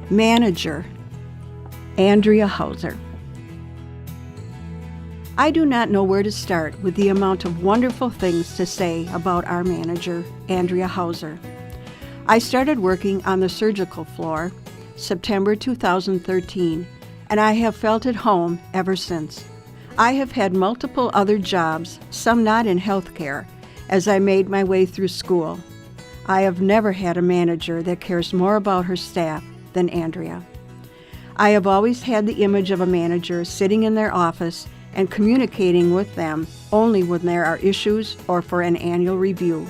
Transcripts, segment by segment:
Manager, Andrea Hauser. I do not know where to start with the amount of wonderful things to say about our manager, Andrea Hauser. I started working on the surgical floor September 2013, and I have felt at home ever since. I have had multiple other jobs, some not in healthcare, as I made my way through school. I have never had a manager that cares more about her staff than Andrea. I have always had the image of a manager sitting in their office and communicating with them only when there are issues or for an annual review.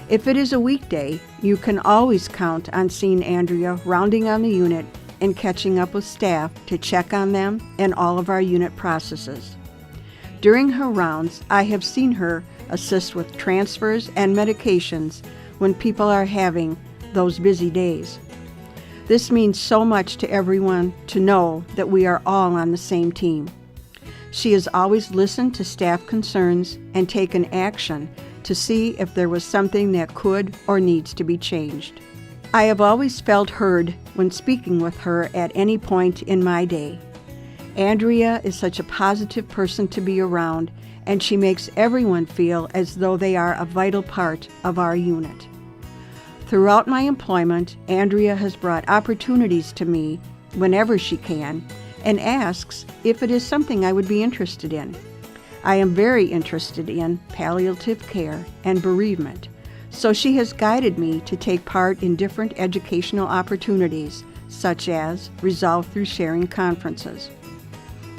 If it is a weekday, you can always count on seeing Andrea rounding on the unit and catching up with staff to check on them and all of our unit processes. During her rounds, I have seen her assist with transfers and medications when people are having those busy days. This means so much to everyone to know that we are all on the same team. She has always listened to staff concerns and taken action to see if there was something that could or needs to be changed. I have always felt heard when speaking with her at any point in my day. Andrea is such a positive person to be around, and she makes everyone feel as though they are a vital part of our unit. Throughout my employment, Andrea has brought opportunities to me whenever she can and asks if it is something I would be interested in. I am very interested in palliative care and bereavement, so she has guided me to take part in different educational opportunities, such as Resolve Through Sharing conferences.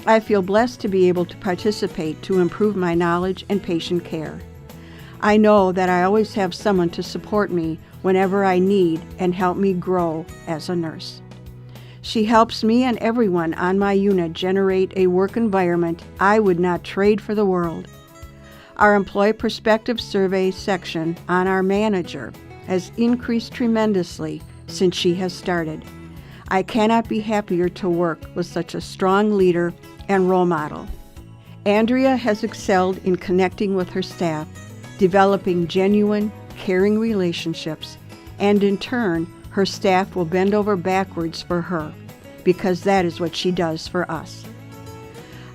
I feel blessed to be able to participate to improve my knowledge and patient care. I know that I always have someone to support me whenever I need and help me grow as a nurse. She helps me and everyone on my unit generate a work environment I would not trade for the world. Our Employee Perspective Survey section on our manager has increased tremendously since she has started. I cannot be happier to work with such a strong leader and role model. Andrea has excelled in connecting with her staff, developing genuine, caring relationships, and in turn, her staff will bend over backwards for her, because that is what she does for us.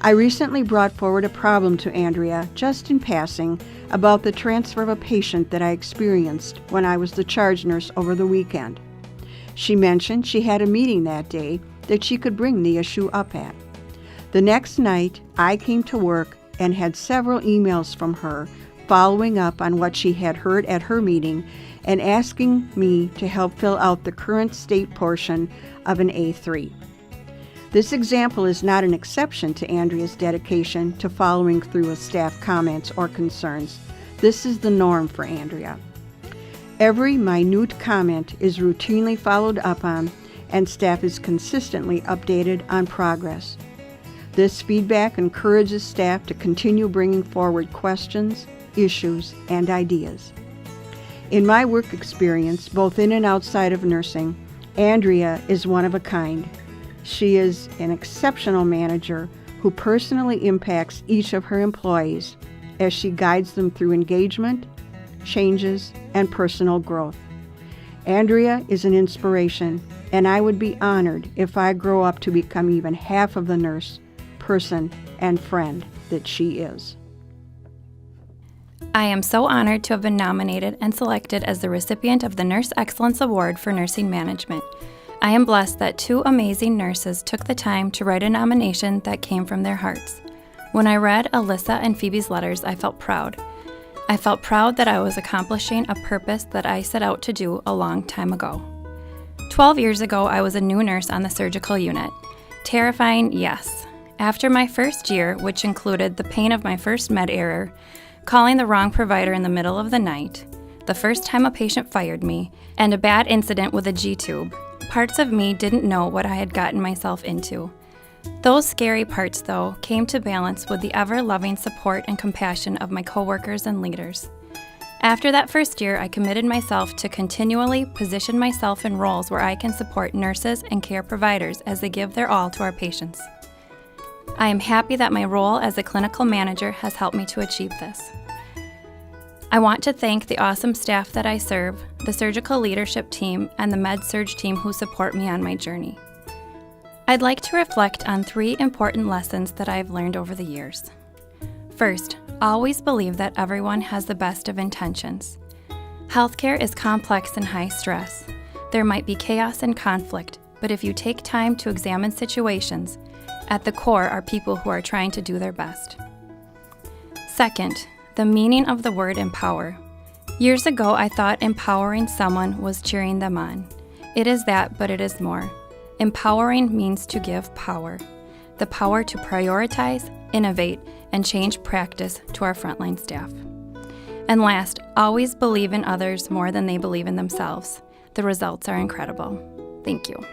I recently brought forward a problem to Andrea, just in passing, about the transfer of a patient that I experienced when I was the charge nurse over the weekend. She mentioned she had a meeting that day that she could bring the issue up at. The next night, I came to work and had several emails from her following up on what she had heard at her meeting and asking me to help fill out the current state portion of an A3. This example is not an exception to Andrea's dedication to following through with staff comments or concerns. This is the norm for Andrea. Every minute comment is routinely followed up on, and staff is consistently updated on progress. This feedback encourages staff to continue bringing forward questions, issues, and ideas. In my work experience, both in and outside of nursing, Andrea is one of a kind. She is an exceptional manager who personally impacts each of her employees as she guides them through engagement, changes, and personal growth. Andrea is an inspiration, and I would be honored if I grow up to become even half of the nurse, person, and friend that she is. I am so honored to have been nominated and selected as the recipient of the Nurse Excellence Award for Nursing Management. I am blessed that two amazing nurses took the time to write a nomination that came from their hearts. When I read Alyssa and Phoebe's letters, I felt proud. I felt proud that I was accomplishing a purpose that I set out to do a long time ago. 12 years ago, I was a new nurse on the surgical unit. Terrifying, yes. After my first year, which included the pain of my first med error, calling the wrong provider in the middle of the night, the first time a patient fired me, and a bad incident with a G-tube, parts of me didn't know what I had gotten myself into. Those scary parts, though, came to balance with the ever-loving support and compassion of my coworkers and leaders. After that first year, I committed myself to continually position myself in roles where I can support nurses and care providers as they give their all to our patients. I am happy that my role as a clinical manager has helped me to achieve this. I want to thank the awesome staff that I serve, the surgical leadership team, and the med-surg team who support me on my journey. I'd like to reflect on 3 important lessons that I've learned over the years. First, always believe that everyone has the best of intentions. Healthcare is complex and high stress. There might be chaos and conflict, but if you take time to examine situations, at the core are people who are trying to do their best. Second, the meaning of the word empower. Years ago, I thought empowering someone was cheering them on. It is that, but it is more. Empowering means to give power. The power to prioritize, innovate, and change practice to our frontline staff. And last, always believe in others more than they believe in themselves. The results are incredible. Thank you.